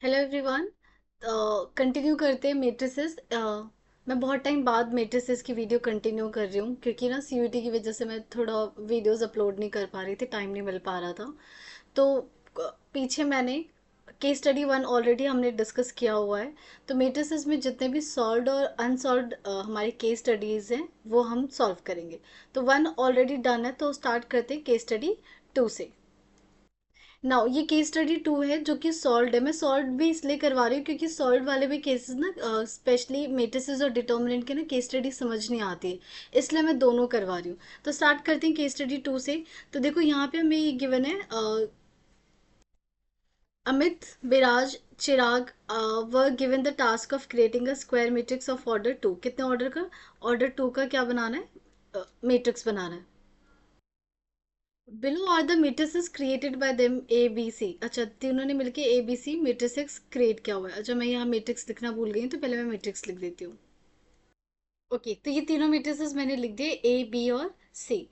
Hello everyone. Continue करते हैं matrices. मैं बहुत टाइम बाद मेट्रिसेस की वीडियो कंटिन्यू कर रही हूँ क्योंकि ना सीयूटी की वजह से मैं थोड़ा वीडियोस अपलोड नहीं कर पा रही थी, टाइम नहीं मिल पा रहा था। तो पीछे मैंने केस स्टडी वन ऑलरेडी हमने डिस्कस किया हुआ है। तो मेट्रिसेस में जितने भी सॉल्व्ड और अनसॉल्व्ड हमारे केस स्टडीज़ हैं वो हम सॉल्व करेंगे। तो वन ऑलरेडी डन है, तो स्टार्ट करते हैं केस स्टडी टू से। नाउ ये केस स्टडी टू है जो कि सॉल्व है। मैं सॉल्व भी इसलिए करवा रही हूँ क्योंकि सॉल्व वाले भी केसेस ना स्पेशली मेट्रिसेस और डिटर्मिनेंट के ना केस स्टडी समझ नहीं आती है, इसलिए मैं दोनों करवा रही हूँ। तो स्टार्ट करते हैं केस स्टडी टू से। तो देखो यहाँ पे हमें ये गिवन है, Amit, Biraj, Chirag were given the task of creating a square matrix of order two. कितने ऑर्डर का? ऑर्डर टू का क्या बनाना है? मैट्रिक्स बनाना है। Below are the matrices created by them A B C. अच्छा, तीनों ने मिलके A B C matrices create किया हुआ है। अच्छा, मैं यहाँ मैट्रिक्स लिखना भूल गई हूँ, तो पहले मैं मैट्रिक्स लिख देती हूँ। ओके, तो ये तीनों मेट्रिसेस मैंने लिख दिए, ए बी और सी।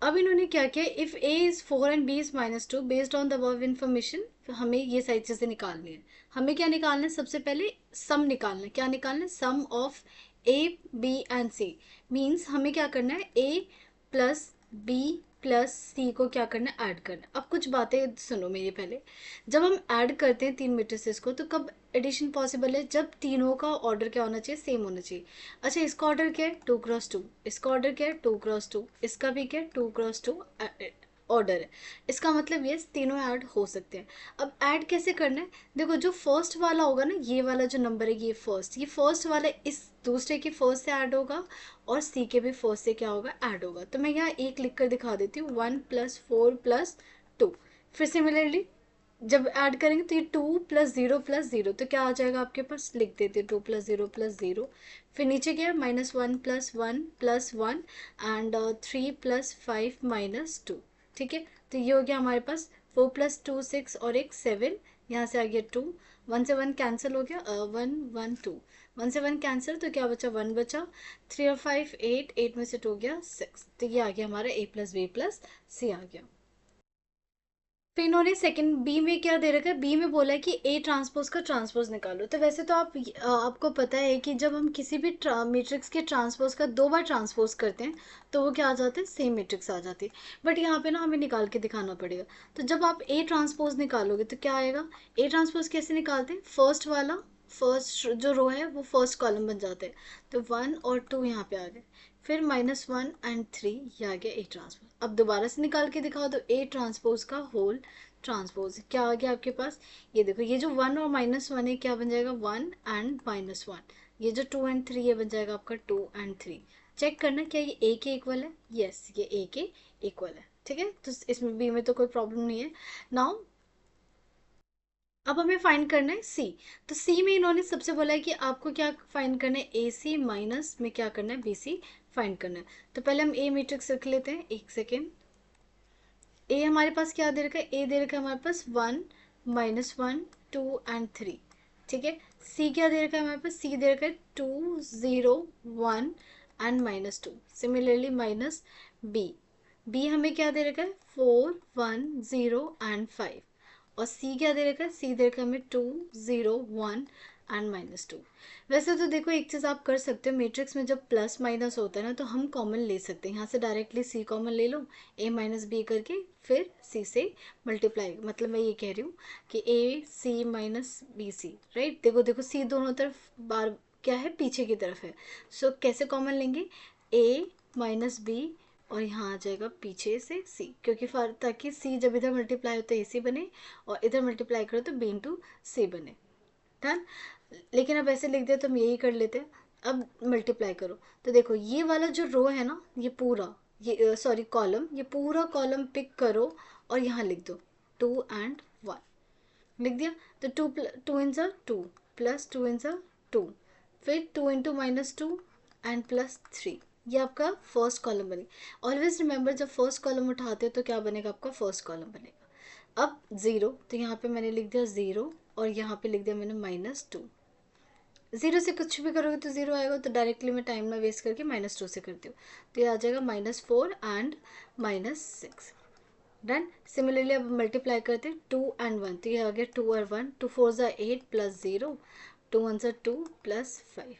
अब इन्होंने क्या किया, if a is 4 and b is -2 based on the above information, हमें ये सारी चीजें निकालनी है। हमें क्या निकालना है? सबसे पहले सम निकालना है। क्या निकालना है? Sum of A B and C. Means हमें क्या करना है, A plus B plus C को क्या करना है, ऐड करना है। अब कुछ बातें सुनो मेरी पहले। जब हम ऐड करते हैं तीन मेट्रिसेस को, तो कब एडिशन पॉसिबल है? जब तीनों का ऑर्डर क्या होना चाहिए, सेम होना चाहिए। अच्छा, इसका ऑर्डर क्या है? 2 क्रॉस 2। इसका ऑर्डर क्या है? 2 क्रॉस 2। इसका भी क्या है? 2 क्रॉस 2 ऑर्डर है। इसका मतलब ये तीनों ऐड हो सकते हैं। अब ऐड कैसे करना है? देखो, जो फर्स्ट वाला होगा ना, ये वाला जो नंबर है, ये फर्स्ट वाला इस दूसरे के फर्स्ट से ऐड होगा, और सी के भी फर्स्ट से क्या होगा, ऐड होगा। तो मैं यहाँ एक लिख कर दिखा देती हूँ, 1 + 4 + 2। फिर सिमिलरली जब ऐड करेंगे तो ये 2 + 0 + 0, तो क्या आ जाएगा आपके पास, लिख देते 2 + 0 + 0। फिर नीचे क्या है, -1 + 1 + 1 एंड 3 + 5 - 2। ठीक है, तो ये हो गया हमारे पास 4 + 2 6 और एक 7। यहाँ से आ गया 2। 1 से 1 कैंसिल हो गया, 1 1 2। 1 से 1 कैंसिल, तो क्या बचा, 1 बचा। 3 और 5 8, 8 में से 2 गया 6। तो ये आ गया हमारा A + B + C आ गया। फिर इन्होंने सेकंड बी में क्या दे रखा है, बी में बोला है कि ए ट्रांसपोज का ट्रांसपोज निकालो। तो वैसे तो आपको पता है कि जब हम किसी भी मैट्रिक्स के ट्रांसपोज का दो बार ट्रांसपोज करते हैं तो वो क्या आ जाते हैं, सेम मैट्रिक्स आ जाती है। बट यहाँ पे ना हमें निकाल के दिखाना पड़ेगा। तो जब आप ए ट्रांसपोज निकालोगे तो क्या आएगा, ए ट्रांसपोज कैसे निकालते हैं, फर्स्ट वाला, फर्स्ट जो रो है वो फर्स्ट कॉलम बन जाते हैं। तो 1 और 2 यहाँ पे आ गए। फिर -1 और 3, ये आ गया ए ट्रांसपोज। अब दोबारा से निकाल के दिखाओ, तो ए ट्रांसपोज का होल ट्रांसपोज क्या आ गया आपके पास। ये देखो, ये जो 1 और -1 है क्या बन जाएगा, 1 और -1। ये जो 2 और 3 ये बन जाएगा आपका 2 और 3। चेक करना क्या ये ए के इक्वल है, यस ये ए के इक्वल है। ठीक है, तो इसमें बी में तो कोई प्रॉब्लम नहीं है। नाउ अब हमें फाइंड करना है सी। तो सी में इन्होंने सबसे बोला है कि आपको क्या फाइंड करना है, ए सी माइनस में क्या करना है, बी सी फाइंड करना है। तो पहले हम ए मैट्रिक्स रख लेते हैं, एक सेकेंड। ए हमारे पास क्या दे रखा है, ए दे रखा है हमारे पास 1 - 1 2 और 3। ठीक है, सी क्या दे रखा है हमारे पास, सी दे रखा है 2 0 1 and -2। Similarly minus b, b हमें क्या दे रखा है, 4 1 0 एंड 5। और सी क्या दे रखा है, सी दे रखा है हमें 2 0 1 एंड -2। वैसे तो देखो, एक चीज़ आप कर सकते हो, मैट्रिक्स में जब प्लस माइनस होता है ना, तो हम कॉमन ले सकते हैं। यहाँ से डायरेक्टली सी कॉमन ले लो, A - B करके फिर सी से मल्टीप्लाई। मतलब मैं ये कह रही हूँ कि AC - BC, राइट। देखो देखो, सी दोनों तरफ बार क्या है, पीछे की तरफ है। सो कैसे कॉमन लेंगे, A - B, और यहाँ आ जाएगा पीछे से सी, क्योंकि ताकि सी जब इधर मल्टीप्लाई हो तो AC बने, और इधर मल्टीप्लाई करो तो B × C बने। डन। लेकिन अब ऐसे लिख दे तो हम यही कर लेते हैं। अब मल्टीप्लाई करो, तो देखो ये वाला जो रो है ना, ये पूरा, ये सॉरी कॉलम, ये पूरा कॉलम पिक करो और यहाँ लिख दो 2 और 1। लिख दिया, तो 2 2 इन 2 +2 इन 2। फिर 2 × -2 एंड +3। ये आपका फर्स्ट कॉलम बनेगा। ऑलवेज रिमेंबर, जब फर्स्ट कॉलम उठाते हो तो क्या बनेगा, आपका फर्स्ट कॉलम बनेगा। अब ज़ीरो, तो यहाँ पे मैंने लिख दिया ज़ीरो, और यहाँ पे लिख दिया मैंने -2। ज़ीरो से कुछ भी करोगे तो ज़ीरो आएगा, तो डायरेक्टली मैं टाइम ना वेस्ट करके -2 से करती हूँ। तो ये आ जाएगा -4 एंड -6। डन। सिमिलरली अब मल्टीप्लाई करते हैं 2 and 1, तो ये आ गया 2 और 1, 2 4 ज़ा 8 प्लस 0, 2 1 ज़ा 2 प्लस 5।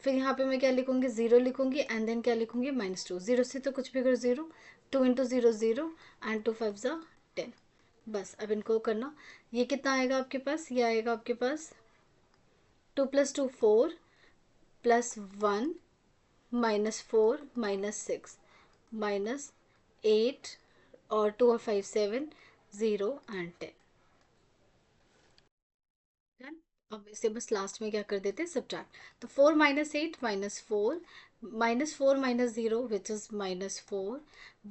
फिर यहाँ पे मैं क्या लिखूंगी, 0 लिखूंगी एंड देन क्या लिखूंगी, -2। 0 से तो कुछ भी करो 0, 2 इंटू 0 0 एंड 2 5 ज़ा 10। बस अब इनको करना, ये कितना आएगा आपके पास, ये आएगा आपके पास 2 + 2 4 प्लस 1 -4 -6 -8 और 2 और 5 7 0 एंड 10। डन। अब इसे बस लास्ट में क्या कर देते हैं, सब्ट्रैक्ट। तो 4 - 8 -4 -4 - 0 विच इज -4,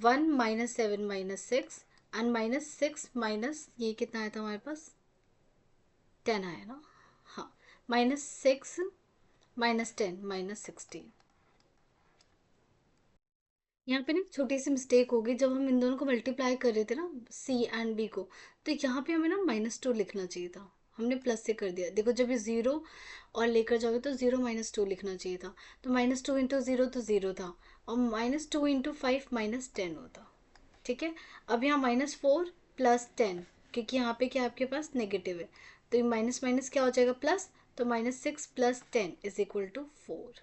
1 - 7 -6 एंड -6 माइनस ये कितना आया था हमारे पास, 10 आया ना, हाँ, -6 -10 -16। यहाँ पे ना एक छोटी सी मिस्टेक होगी, जब हम इन दोनों को मल्टीप्लाई कर रहे थे ना, सी एंड बी को, तो यहाँ पे हमें ना -2 लिखना चाहिए था, हमने प्लस से कर दिया। देखो जब ये 0 और लेकर जाओगे तो 0 -2 लिखना चाहिए था, तो -2 इंटू 0 तो 0 था, और -2 इंटू 5 -10 होता। ठीक है। अब यहाँ -4 प्लस 10, क्योंकि यहाँ पे क्या आपके पास नेगेटिव है, तो ये माइनस माइनस क्या हो जाएगा, प्लस, तो -6 + 10 is equal to 4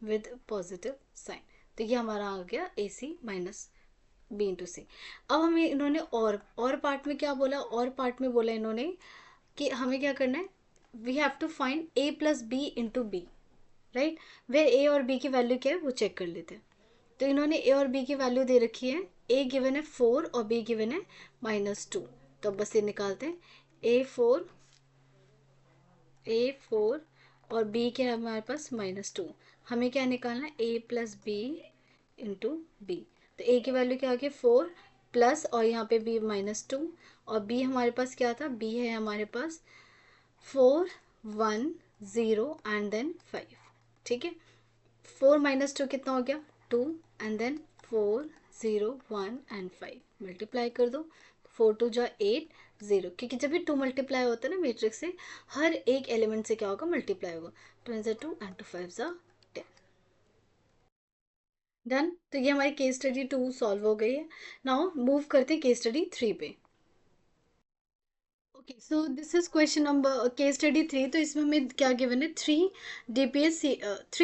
with positive sign. तो ये हमारा आ गया a c minus b into c. अब हमें इन्होंने और पार्ट में क्या बोला, और पार्ट में बोला इन्होंने कि हमें क्या करना है, we have to find A plus B into B, right. वे ए और बी की वैल्यू क्या है वो चेक कर लेते हैं। तो इन्होंने ए और बी की वैल्यू दे रखी है, ए गिवन है 4 और बी गिवन है -2। तो बस ये निकालते हैं, ए फोर और बी क्या है हमारे पास -2। हमें क्या निकालना है, A plus B into B. तो ए की वैल्यू क्या आ गई 4 प्लस, और यहाँ पे बी -2, और बी हमारे पास क्या था, बी है हमारे पास 4 1 0 एंड देन 5। ठीक है। 4 - 2 कितना हो गया, 2 एंड देन 4 0 1 एंड 5 मल्टीप्लाई कर दो, 4 2 जा 8 0, क्योंकि जब भी 2 मल्टीप्लाई होता है ना मैट्रिक्स से, हर एक एलिमेंट से क्या होगा, मल्टीप्लाई होगा। 2 × 2 एंड 2 5 ज़ा 10। डन। तो ये हमारी केस स्टडी 2 सॉल्व हो गई है। नाउ मूव करते हैं केस स्टडी 3 पे। Okay, so this is question number case study 3। तो इसमें हमें क्या गिवन है, 3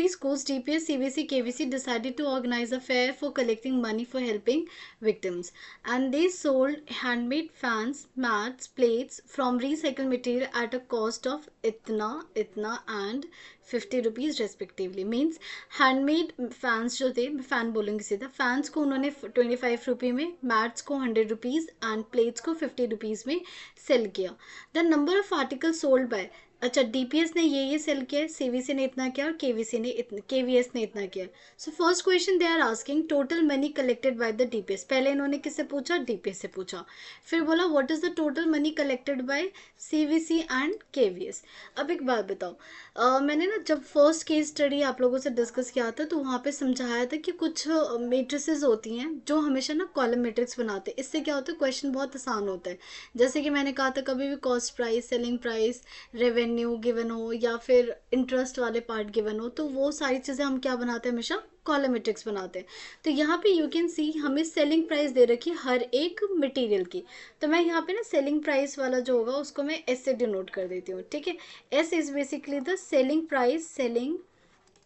schools DPS CBC KVC decided to organize a fair for collecting money for helping victims, and they sold handmade fans, mats, plates from recycled material at a cost of itna and 50 rupees respectively. Means handmade fans जो थे, मैं fan बोलूँगी सीधा, fans को उन्होंने 25 रुपये में, mats को 100 रुपीज़ एंड प्लेट्स को 50 रुपीज़ में सेल किया। The number of article sold by, अच्छा डीपीएस ने ये सेल किया है, सीवीसी ने इतना किया और केवीसी ने इतना, केवीएस ने इतना किया। So first question they are asking total money collected by the DPS. पहले इन्होंने किससे पूछा, डीपीएस से पूछा। फिर बोला what is the total money collected by CVC and KVS. अब एक बात बताओ, मैंने ना जब फर्स्ट केस स्टडी आप लोगों से डिस्कस किया था तो वहाँ पे समझाया था कि कुछ मैट्रिसेस होती हैं जो हमेशा ना कॉलम मैट्रिक्स बनाते हैं। इससे क्या होता है, क्वेश्चन बहुत आसान होता है। जैसे कि मैंने कहा था, कभी भी cost price, selling price, revenue given हो या फिर इंटरेस्ट वाले पार्ट गिवन हो, तो वो सारी चीज़ें हम क्या बनाते हैं, हमेशा कॉलम मैट्रिक्स बनाते हैं। तो यहाँ पे यू कैन सी हमें सेलिंग प्राइस दे रखी है हर एक मटेरियल की। तो मैं यहाँ पे ना सेलिंग प्राइस वाला जो होगा उसको मैं एस से डिनोट कर देती हूँ। ठीक है। S is basically the selling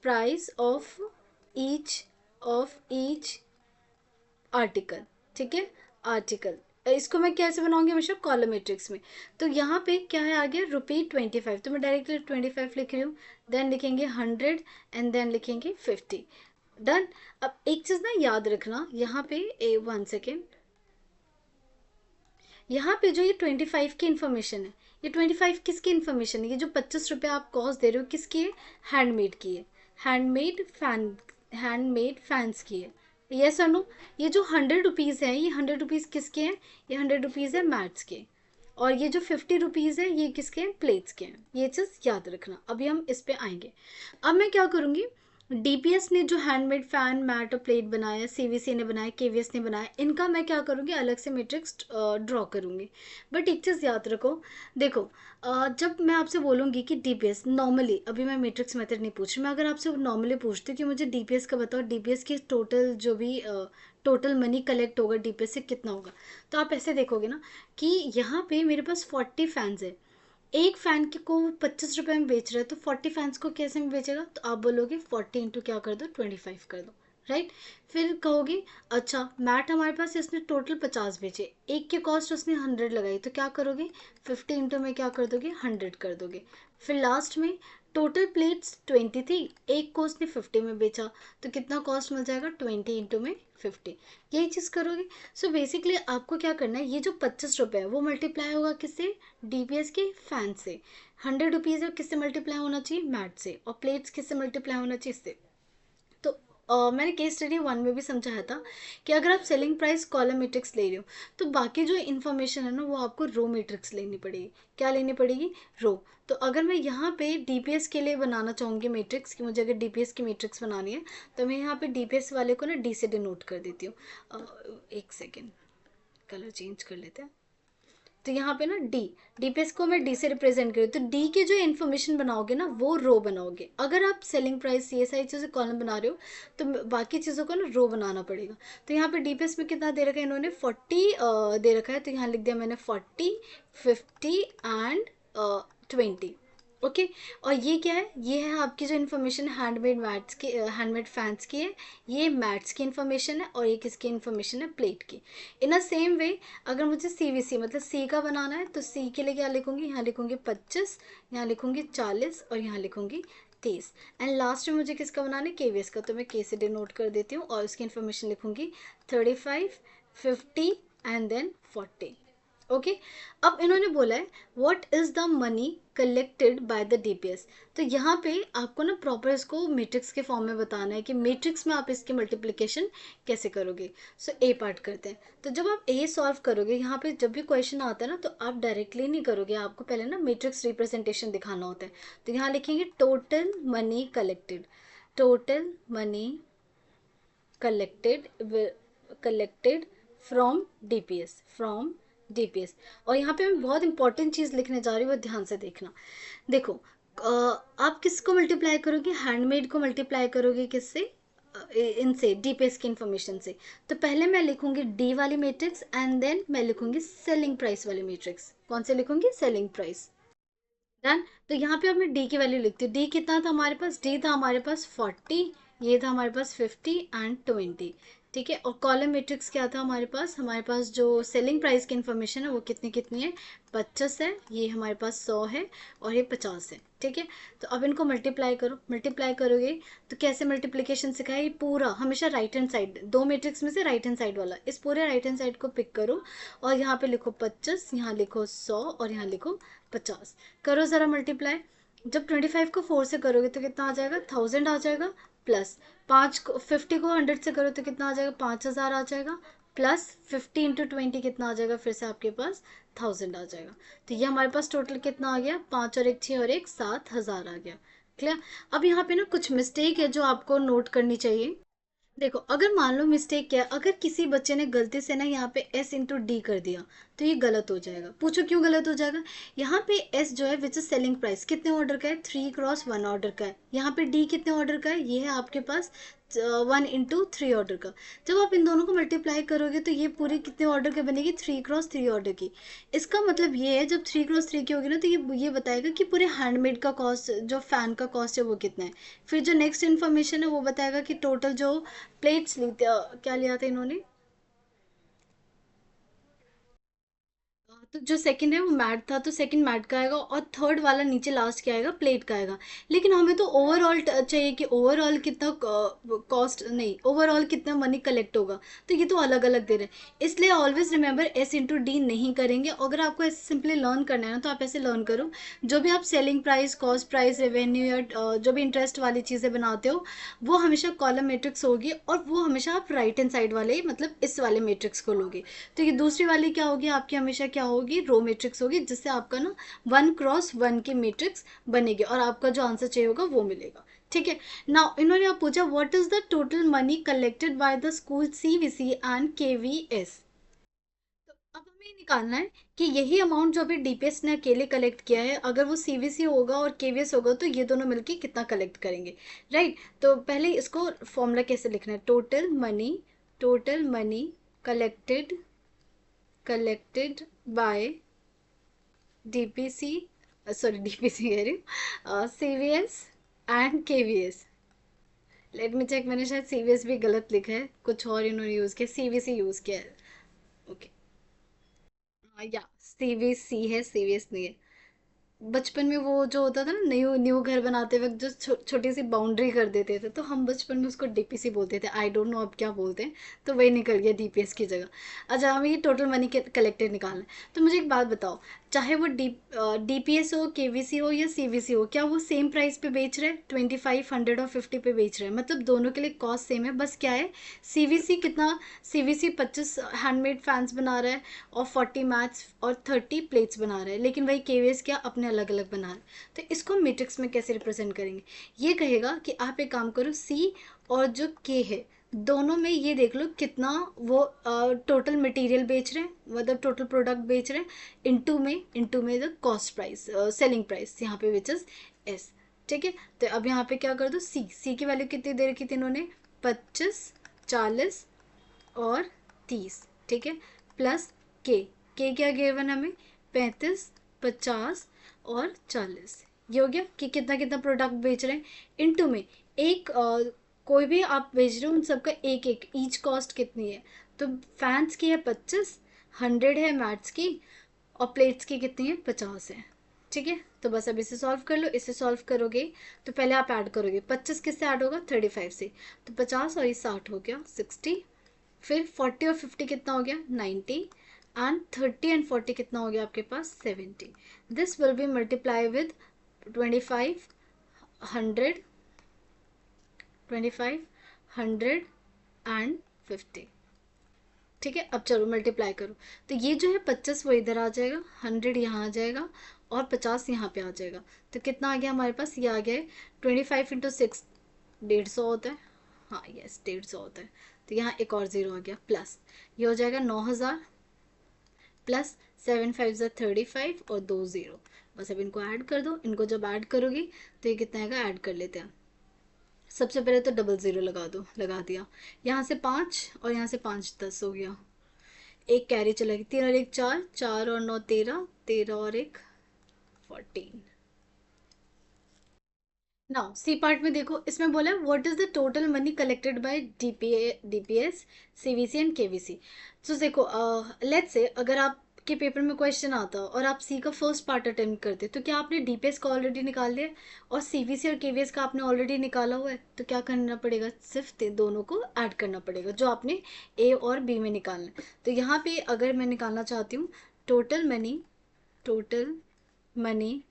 price of each article. ठीक है, आर्टिकल। इसको मैं कैसे बनाऊंगी, हमेशा कॉलम मैट्रिक्स में। तो यहाँ पे क्या है, आ गया ₹25, तो मैं डायरेक्टली 25 लिख रही हूँ, देन लिखेंगे 100 एंड देन लिखेंगे 50। डन। अब एक चीज़ ना याद रखना, यहाँ पे 1 सेकेंड, यहाँ पे जो ये 25 की इन्फॉर्मेशन है, ये 25 किसकी इन्फॉर्मेशन है, ये जो 25 रुपये आप कॉस्ट दे रहे हो किसकी है, हैंडमेड की है, हैंडमेड फैंस की है। यस और नो। ये जो 100 रुपीज़ है, ये 100 रुपीज़ किसके हैं, ये 100 रुपीज़ है मैट्स के, और ये जो 50 रुपीज़ है ये किसके हैं, प्लेट्स के हैं। ये चीज़ याद रखना। अभी हम इस पे आएंगे। अब मैं क्या करूँगी, डीपीएस ने जो हैंडमेड फैन, मैट और प्लेट बनाया, सीवीसी ने बनाया, केवीएस ने बनाया, इनका मैं क्या करूँगी, अलग से मैट्रिक्स ड्रॉ करूँगी। बट एक चीज़ याद रखो, देखो जब मैं आपसे बोलूँगी कि डीपीएस नॉर्मली, अभी मैं मैट्रिक्स मेथड नहीं पूछ रही, मैं अगर आपसे नॉर्मली पूछती हूँ कि मुझे डीपीएस का बताओ, डीपीएस की टोटल जो भी टोटल मनी कलेक्ट होगा डीपीएस से कितना होगा, तो आप ऐसे देखोगे ना कि यहाँ पे मेरे पास 40 फैंस है, एक फैन के को 25 रुपए में बेच रहे हैं, तो 40 फैंस को कैसे में बेचेगा, तो आप बोलोगे 40 इंटू क्या कर दो, 25 कर दो, राइट। फिर कहोगे अच्छा मैट हमारे पास इसने टोटल 50 बेचे, एक के कॉस्ट उसने 100 लगाई, तो क्या करोगे 50 इंटू में क्या कर दोगे, 100 कर दोगे। फिर लास्ट में टोटल प्लेट्स 20 थी, एक को उसने 50 में बेचा, तो कितना कॉस्ट मिल जाएगा, 20 इंटू में 50, यही चीज़ करोगे। सो बेसिकली आपको क्या करना है, ये जो 25 रुपये है वो मल्टीप्लाई होगा किससे, डीपीएस के फैन से। 100 रुपीज़ है, किससे मल्टीप्लाई होना चाहिए, मैट से। और प्लेट्स किससे मल्टीप्लाई होना चाहिए, इससे। तो मैंने केस स्टडी 1 में भी समझाया था कि अगर आप सेलिंग प्राइस कॉलम मैट्रिक्स ले रहे हो, तो बाकी जो इन्फॉर्मेशन है ना वो आपको रो मैट्रिक्स लेनी पड़ेगी। क्या लेनी पड़ेगी, रो। तो अगर मैं यहाँ पे डीपीएस के लिए बनाना चाहूँगी मैट्रिक्स, कि मुझे अगर डीपीएस की मैट्रिक्स बनानी है, तो मैं यहाँ पे डीपीएस वाले को ना डी से डिनोट कर देती हूँ। एक सेकेंड, कलर चेंज कर लेते हैं। तो यहाँ पे ना डी, डीपीएस को मैं डी से रिप्रेजेंट करूँ, तो डी के जो इन्फॉर्मेशन बनाओगे ना वो रो बनाओगे। अगर आप सेलिंग प्राइस ये सारी चीज़ें कॉलम बना रहे हो, तो बाकी चीज़ों को ना रो बनाना पड़ेगा। तो यहाँ पे डीपीएस में कितना दे रखा है इन्होंने, 40 दे रखा है, तो यहाँ लिख दिया मैंने 40, 50 एंड 20। ओके। और ये क्या है, ये है आपकी जो इन्फॉर्मेशन हैंडमेड मैट्स की, हैंडमेड फैंस की है, ये मैट्स की इन्फॉर्मेशन है, और ये किसकी इन्फॉर्मेशन है, प्लेट की। इन अ सेम वे अगर मुझे सीवीसी मतलब सी का बनाना है, तो सी के लिए क्या लिखूंगी, यहाँ लिखूंगी 25, यहाँ लिखूंगी 40, और यहाँ लिखूंगी 30। एंड लास्ट में मुझे किसका बनाना है, केवीएस का, तो मैं के से डिनोट कर देती हूँ, और उसकी इन्फॉर्मेशन लिखूंगी 35, 50 एंड देन 40। ओके। अब इन्होंने बोला है what is the money collected by the DPS. तो यहाँ पे आपको ना प्रॉपर इसको मैट्रिक्स के फॉर्म में बताना है कि मैट्रिक्स में आप इसकी मल्टीप्लिकेशन कैसे करोगे। सो ए पार्ट करते हैं। तो जब आप ए सॉल्व करोगे, यहाँ पे जब भी क्वेश्चन आता है ना, तो आप डायरेक्टली नहीं करोगे, आपको पहले ना मैट्रिक्स रिप्रेजेंटेशन दिखाना होता है। तो यहाँ लिखेंगे total money collected, total money collected, collected from DPS, from DPS. और यहाँ पे मैं बहुत इंपॉर्टेंट चीज़ लिखने जा रही हूँ, वो ध्यान से देखना। देखो आप किसको मल्टीप्लाई करोगे, हैंडमेड को मल्टीप्लाई करोगे किससे, इनसे डीपीएस की इन्फॉर्मेशन से। तो पहले मैं लिखूंगी डी वाली मैट्रिक्स, एंड देन मैं लिखूंगी सेलिंग प्राइस वाली मैट्रिक्स। कौन से लिखूंगी, सेलिंग प्राइस। डन। तो यहाँ पे अब मैं डी की वैल्यू लिखती हूँ। डी कितना था हमारे पास, डी था हमारे पास 40, ये था हमारे पास 50 एंड 20। ठीक है। और कॉलम मैट्रिक्स क्या था हमारे पास जो सेलिंग प्राइस की इन्फॉर्मेशन है वो कितनी कितनी है, 25 है, ये हमारे पास 100 है, और ये 50 है। ठीक है। तो अब इनको मल्टीप्लाई करो, मल्टीप्लाई करोगे तो कैसे मल्टीप्लिकेशन सिखाया, ये पूरा हमेशा राइट हैंड साइड, दो मैट्रिक्स में से राइट हैंड साइड वाला, इस पूरे राइट हैंड साइड को पिक करो, और यहाँ पे लिखो 25, यहाँ लिखो 100, और यहाँ लिखो 50। करो ज़रा मल्टीप्लाई। जब 25 को 4 से करोगे तो कितना आ जाएगा, 1000 आ जाएगा, प्लस 5 को 50 को 100 से करो तो कितना आ जाएगा, 5000 आ जाएगा, प्लस 50 इंटू 20 कितना आ जाएगा, फिर से आपके पास 1000 आ जाएगा। तो ये हमारे पास टोटल कितना आ गया, 5 और 1 6 और 1 7000 आ गया। क्लियर। अब यहाँ पे ना कुछ मिस्टेक है जो आपको नोट करनी चाहिए। देखो अगर मान लो मिस्टेक क्या है, अगर किसी बच्चे ने गलती से ना यहाँ पे s इंटू डी कर दिया, तो ये गलत हो जाएगा। पूछो क्यों गलत हो जाएगा, यहाँ पे s जो है विच इज सेलिंग प्राइस कितने ऑर्डर का है, 3x1 ऑर्डर का है। यहाँ पे d कितने ऑर्डर का है, ये है आपके पास 1 इंटू 3 ऑर्डर का। जब आप इन दोनों को मल्टीप्लाई करोगे तो ये पूरी कितने ऑर्डर की बनेगी, 3x3 ऑर्डर की। इसका मतलब ये है जब 3x3 की होगी ना, तो ये बताएगा कि पूरे हैंडमेड का कॉस्ट, जो फैन का कॉस्ट है वो कितना है। फिर जो नेक्स्ट इन्फॉर्मेशन है वो बताएगा कि टोटल जो प्लेट्स ली, क्या लिया था इन्होंने, तो जो सेकंड है वो मैट था, तो सेकंड मैट का आएगा, और थर्ड वाला नीचे लास्ट क्या आएगा, प्लेट का आएगा। लेकिन हमें तो ओवरऑल चाहिए कि ओवरऑल कितना कॉस्ट, नहीं ओवरऑल कितना मनी कलेक्ट होगा, तो ये तो अलग अलग दे रहे हैं। इसलिए always remember S into D नहीं करेंगे। अगर आपको ऐसे सिंपली लर्न करना है ना, तो आप ऐसे लर्न करो, जो भी आप selling price, cost price, revenue, या जो भी इंटरेस्ट वाली चीज़ें बनाते हो, वो हमेशा कॉलम मैट्रिक्स होगी, और वो हमेशा आप राइट हैंड साइड वाले मतलब इस वाले मैट्रिक्स को लोगे। तो ये दूसरी वाली क्या होगी आपकी, हमेशा क्या होगी, होगी, रो मैट्रिक्स होगी, जिससे आपका ना 1x1 की मैट्रिक्स बनेगी और आपका जो आंसर चाहिए होगा वो मिलेगा। ठीक है। नाउ इन्होंने आप पूछा what is the total money collected by the school CVC and KVS. तो अब हमें ये निकालना है कि यही अमाउंट जो अभी डीपीएस ने अकेले कलेक्ट किया है, अगर वो सीवीसी होगा और केवीएस होगा तो ये दोनों मिलके कितना कलेक्ट करेंगे। राइट। तो पहले इसको फॉर्मूला कैसे लिखना है, total money collected collected by DPC, sorry DPC कह रही हूँ, CVS and KVS. Let me check, मैंने शायद सीवीएस भी गलत लिखा है, कुछ और इन्होंने यूज़ किया, सीवीसी यूज़ किया है। ओके, या सीवीसी है, सीवीएस नहीं है। बचपन में वो जो होता था ना, न्यू न्यू घर बनाते वक्त जो छोटी सी बाउंड्री कर देते थे, तो हम बचपन में उसको डीपीसी बोलते थे, आई डोंट नो अब क्या बोलते हैं, तो वही निकल गया डीपीएस की जगह। अच्छा, हमें ये टोटल मनी कलेक्टेड निकालना है। तो मुझे एक बात बताओ, चाहे वो डीपीएस हो, केवीसी हो या सीवीसी हो, क्या वो सेम प्राइस पे बेच रहे हैं, 25, 100 और 50 पे बेच रहे हैं? मतलब दोनों के लिए कॉस्ट सेम है, बस क्या है, सीवीसी कितना, सीवीसी 25 हैंडमेड फैंस बना रहा है और 40 मैट्स और 30 प्लेट्स बना रहा है, लेकिन वही केवीएस क्या अपने अलग अलग बना रहा है। तो इसको मैट्रिक्स में कैसे रिप्रेजेंट करेंगे, ये कहेगा कि आप एक काम करो, सी और जो के है दोनों में ये देख लो कितना वो टोटल मटेरियल बेच रहे हैं, मतलब टोटल प्रोडक्ट बेच रहे हैं, इनटू में the cost price, selling price यहाँ पे विच इज एस। ठीक है। तो अब यहाँ पे क्या कर दो, सी की वैल्यू कितनी दे रखी थी इन्होंने, 25, 40 और 30। ठीक है। प्लस के क्या गिवन हमें, 35, 50 और 40। ये हो गया कि कितना कितना प्रोडक्ट बेच रहे हैं, इनटू में एक कोई भी आप बेच रहे हो उन सबका एक एक ईच कॉस्ट कितनी है। तो फैंस की है 25, 100 है मैट्स की, और प्लेट्स की कितनी है, 50 है। ठीक है। तो बस अब इसे सॉल्व कर लो, इसे सॉल्व करोगे तो पहले आप ऐड करोगे, 25 किससे ऐड होगा, 35 से, तो 50 और ये 60 हो गया 60, फिर 40 और 50 कितना हो गया 90, एंड 30 एंड 40 कितना हो गया आपके पास 70। This will be multiply with 25, 100, 25, 100 and 50। ठीक है। अब चलो मल्टीप्लाई करो, तो ये जो है 25 वो इधर आ जाएगा, 100 यहाँ आ जाएगा और 50 यहाँ पे आ जाएगा। तो कितना आ गया हमारे पास, ये आ गया है 25 इंटू 6, 150 होता है, हाँ यस 150 होता है। तो यहाँ एक और ज़ीरो आ गया, प्लस ये हो जाएगा 9000, प्लस 7 5 ज़ा 35 और 2 ज़ीरो। बस अब इनको ऐड कर दो, इनको जब ऐड करोगी तो ये कितना आएगा, ऐड कर लेते हैं। सबसे पहले तो डबल ज़ीरो लगा दो, लगा दिया, यहाँ से 5 और यहाँ से 5 10 हो गया, एक कैरी चला गया, 3 और 1 4, 4 और 9 13, 13 और 1 14। नाउ सी पार्ट में देखो, इसमें बोला है what is the total money collected bye DPS, CVC and KVC. तो देखो, लेट्स से अगर आपके पेपर में क्वेश्चन आता और आप सी का फर्स्ट पार्ट अटेम्प्ट करते, तो क्या आपने डीपीएस का ऑलरेडी निकाल लिया और सीवीसी और केवीएस का आपने ऑलरेडी निकाला हुआ है, तो क्या करना पड़ेगा, सिर्फ दोनों को ऐड करना पड़ेगा जो आपने ए और बी में निकालना है। तो यहाँ पे अगर मैं निकालना चाहती हूँ total money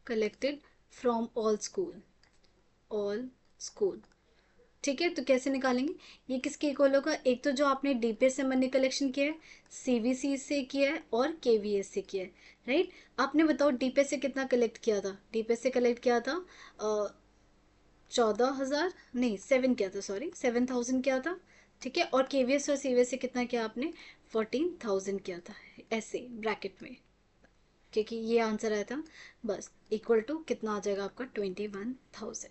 collected from all school. ठीक है। तो कैसे निकालेंगे, ये किसके इक्वल होगा, एक तो जो आपने डीपीएस से मनी कलेक्शन किया है, सीवीसी से किया है और केवीएस से किया है। राइट। आपने बताओ डीपीएस से कितना कलेक्ट किया था, डीपीएस से कलेक्ट किया था 14,000, नहीं 7 किया था, सॉरी 7,000 किया था। ठीक है। और केवीएस और सीवीएस से कितना किया आपने, 14,000 किया था, ऐसे ब्रैकेट में, क्योंकि ये आंसर आया था। बस इक्वल टू कितना आ जाएगा आपका, 21,000।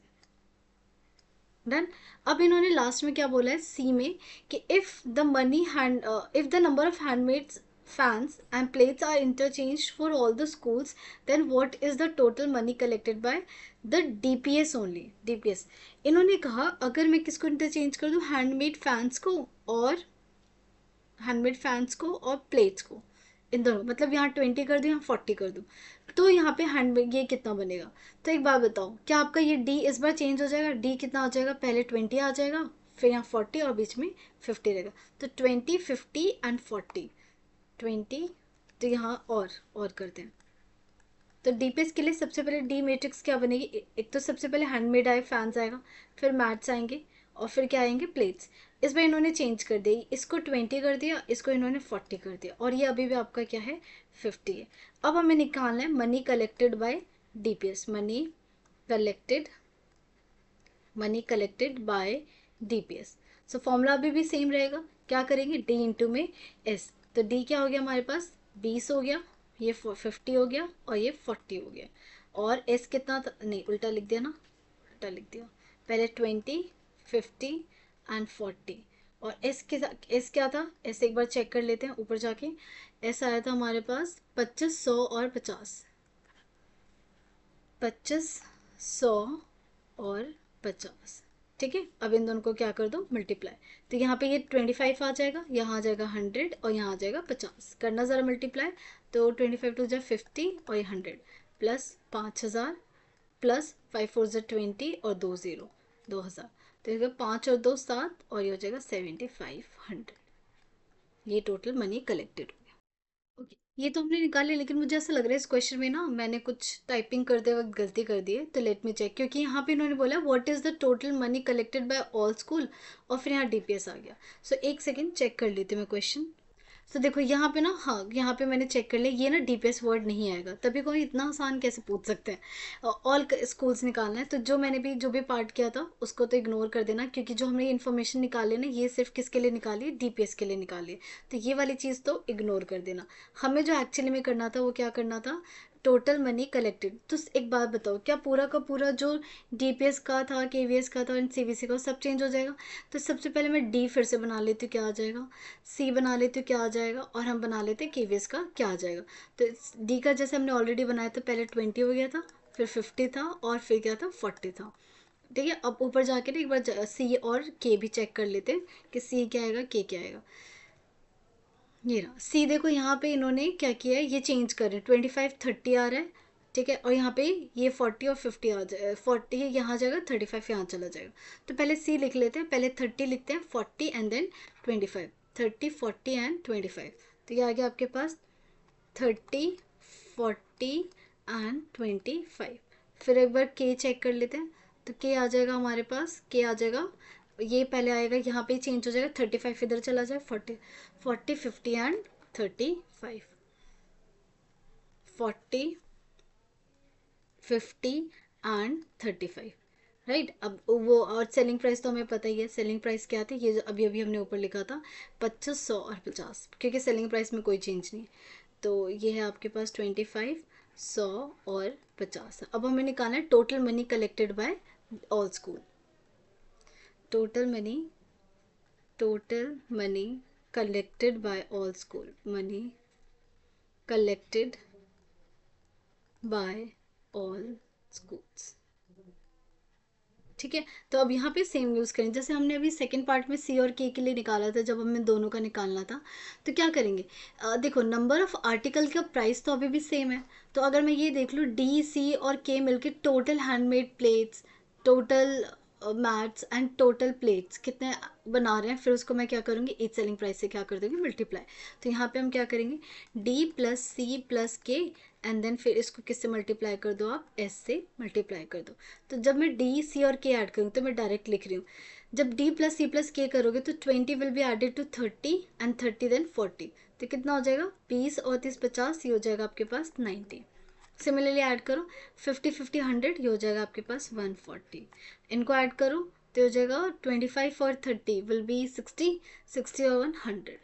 डन। अब इन्होंने लास्ट में क्या बोला है सी में, कि if the number of handmade fans and plates are interchange for all the schools, then what is the total money collected by the DPS only, DPS. इन्होंने कहा अगर मैं किसको इंटरचेंज कर दूं, हैंडमेड फैंस को और प्लेट्स को, इन दोनों, मतलब यहाँ 20 कर दूँ, यहाँ 40 कर दूँ, तो यहाँ पे हैंडमेड ये कितना बनेगा। तो एक बात बताओ, क्या आपका ये डी इस बार चेंज हो जाएगा, डी कितना आ जाएगा, पहले 20 आ जाएगा, फिर यहाँ 40 और बीच में 50 रहेगा, तो 20, 50 एंड 40, 20। तो यहाँ और करते हैं, तो डीपीएस के लिए सबसे पहले डी मैट्रिक्स क्या बनेगी, एक तो सबसे पहले हैंडमेड आए फैंस आएगा, फिर मैट्स आएंगे और फिर क्या आएंगे, प्लेट्स। इस बार इन्होंने चेंज कर दी, इसको 20 कर दिया, इसको इन्होंने 40 कर दिया, और ये अभी भी आपका क्या है 50 है। अब हमें निकालना है money collected bye DPS, money collected bye DPS. So formula अभी भी सेम रहेगा, क्या करेंगे डी इंटू में एस। तो डी क्या हो गया हमारे पास 20 हो गया, ये 50 हो गया और ये 40 हो गया, और एस कितना था, नहीं उल्टा लिख दिया ना, उल्टा लिख दिया, पहले 20 50 एंड 40, और एस के एस क्या था, एस एक बार चेक कर लेते हैं ऊपर जाके। एस आया था हमारे पास 25 100 और 50, 25 100 और 50, ठीक है। अब इन दोनों को क्या कर दो मल्टीप्लाई, तो यहाँ पे ये 25 आ जाएगा, यहाँ आ जाएगा 100 और यहाँ आ जाएगा 50, करना ज़रा मल्टीप्लाई। तो 25 टू जा 50 और ये 100 प्लस 5000 प्लस 5 4 जा 20 और 2 0 2000, तो ये 5 और 2 7 और ये हो जाएगा 7500। ये टोटल मनी कलेक्टेड। ओके, ये तो हमने निकाले, लेकिन मुझे ऐसा लग रहा है इस क्वेश्चन में ना मैंने कुछ टाइपिंग करते वक्त गलती कर दी है, तो लेट मी चेक, क्योंकि यहाँ पे इन्होंने बोला what is the total money collected bye all school, और फिर यहाँ डीपीएस आ गया। सो एक सेकेंड चेक कर लेती हूँ मैं क्वेश्चन। तो देखो यहाँ पे ना, हाँ यहाँ पे मैंने चेक कर लिया, ये ना डीपीएस वर्ड नहीं आएगा, तभी कोई इतना आसान कैसे पूछ सकते हैं, ऑल स्कूल्स निकालना है। तो जो मैंने भी जो भी पार्ट किया था उसको तो इग्नोर कर देना, क्योंकि जो हमने इन्फॉर्मेशन निकाली ना ये सिर्फ किसके लिए निकाली है, डीपीएस के लिए निकाली है, तो ये वाली चीज़ तो इग्नोर कर देना। हमें जो एक्चुअली में करना था वो क्या करना था, टोटल मनी कलेक्टेड। तो एक बात बताओ, क्या पूरा का पूरा जो डीपीएस का था, केवीएस का था, सीवीसी का, सब चेंज हो जाएगा? तो सबसे पहले मैं डी फिर से बना लेती हूँ, क्या आ जाएगा, सी बना लेती हूँ, क्या आ जाएगा, और हम बना लेते हैं केवीएस का, क्या आ जाएगा। तो डी का जैसे हमने ऑलरेडी बनाया था, पहले 20 हो गया था, फिर 50 था, और फिर क्या था 40 था, ठीक है। अब ऊपर जाके ना एक बार सी और के भी चेक कर लेते हैं कि सी क्या आएगा, के क्या आएगा। ये रहा सी, देखो यहाँ पे इन्होंने क्या किया है, ये चेंज कर रहे हैं, 25 30 आ रहा है, ठीक है, और यहाँ पे ये 40 और 50 आ जाए, 40 यहाँ जाएगा, 35 यहाँ चला जाएगा। तो पहले सी लिख लेते हैं, पहले 30 लिखते हैं, 40 एंड देन 25, 30 40 एंड 25, तो ये आ गया आपके पास 30 40 एंड 25। फिर एक बार के चेक कर लेते हैं, तो के आ जाएगा हमारे पास, के आ जाएगा, ये पहले आएगा, यहाँ पे चेंज हो जाएगा, 35 इधर चला जाए, 40 40 50 एंड 35, 40 50 एंड 35, राइट। अब वो और सेलिंग प्राइस तो हमें पता ही है, सेलिंग प्राइस क्या थी, ये जो अभी अभी हमने ऊपर लिखा था 25 100 और 50, क्योंकि सेलिंग प्राइस में कोई चेंज नहीं। तो ये है आपके पास 25 100 और 50। अब हमें निकालना है total money collected bye all school, total money collected by all school, money collected by all schools, ठीक है। तो अब यहाँ पे सेम यूज़ करें, जैसे हमने अभी सेकंड पार्ट में सी और के लिए निकाला था, जब हमें दोनों का निकालना था, तो क्या करेंगे, देखो नंबर ऑफ आर्टिकल का प्राइस तो अभी भी सेम है, तो अगर मैं ये देख लूँ डी सी और के मिलके total handmade plates, total mats and total plates कितने बना रहे हैं, फिर उसको मैं क्या करूँगी ईच सेलिंग प्राइस से क्या कर दूँगी मल्टीप्लाई। तो यहाँ पे हम क्या करेंगे डी प्लस सी प्लस के, एंड देन फिर इसको किससे मल्टीप्लाई कर दो आप, एस से मल्टीप्लाई कर दो। तो जब मैं डी सी और के ऐड करूँ तो मैं डायरेक्ट लिख रही हूँ, जब डी प्लस सी प्लस के करोगे तो 20 will be added to 30 and 30 then 40, तो कितना हो जाएगा 20 और 30 50, ये हो जाएगा आपके पास 90। सिमिलरली ऐड करो 50 50 100, ये हो जाएगा आपके पास 140। इनको ऐड करो तो हो जाएगा 25 और 30 विल बी 60, 60 और 100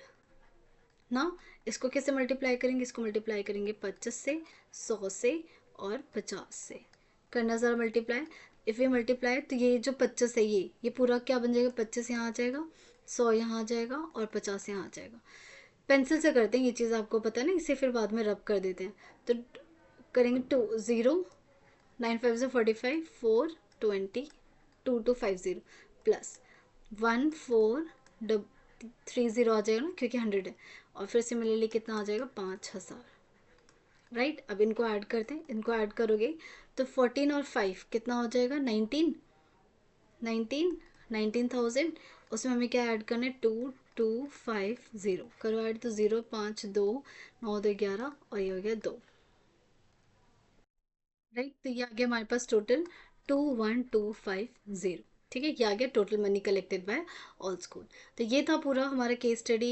ना। इसको कैसे मल्टीप्लाई करेंगे, इसको मल्टीप्लाई करेंगे 25 से, 100 से और 50 से, करना ज़रा मल्टीप्लाई। इफ़ ये मल्टीप्लाई तो ये जो 25 है ये पूरा क्या बन जाएगा, 25 यहाँ आ जाएगा, 100 यहाँ आ जाएगा और 50 यहाँ आ जाएगा। पेंसिल से करते हैं ये चीज़, आपको पता है ना, इसे फिर बाद में रब कर देते हैं। तो करेंगे 2 0 9 5 से 45 4 20 2 2 5 0 प्लस 1 4 3 0 आ जाएगा ना, क्योंकि 100 है, और फिर सिमिलरली कितना आ जाएगा 5000, राइट। अब इनको ऐड करते हैं, इनको ऐड करोगे तो 14 और 5 कितना हो जाएगा 19 19,000, उसमें हमें क्या ऐड करना है 2 2 5 0, करो ऐड, तो 0 5 2 9 2 11 और ये हो गया 2, राइट। तो ये आ गया हमारे पास टोटल 21250, ठीक है, ये आ गया total money collected bye all school. तो ये था पूरा हमारा केस स्टडी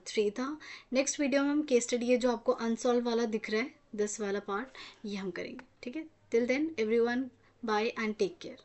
3 था। नेक्स्ट वीडियो में हम केस स्टडी ये जो आपको अनसॉल्व वाला दिख रहा है 10 वाला पार्ट, ये हम करेंगे। ठीक है, till then everyone bye and take care.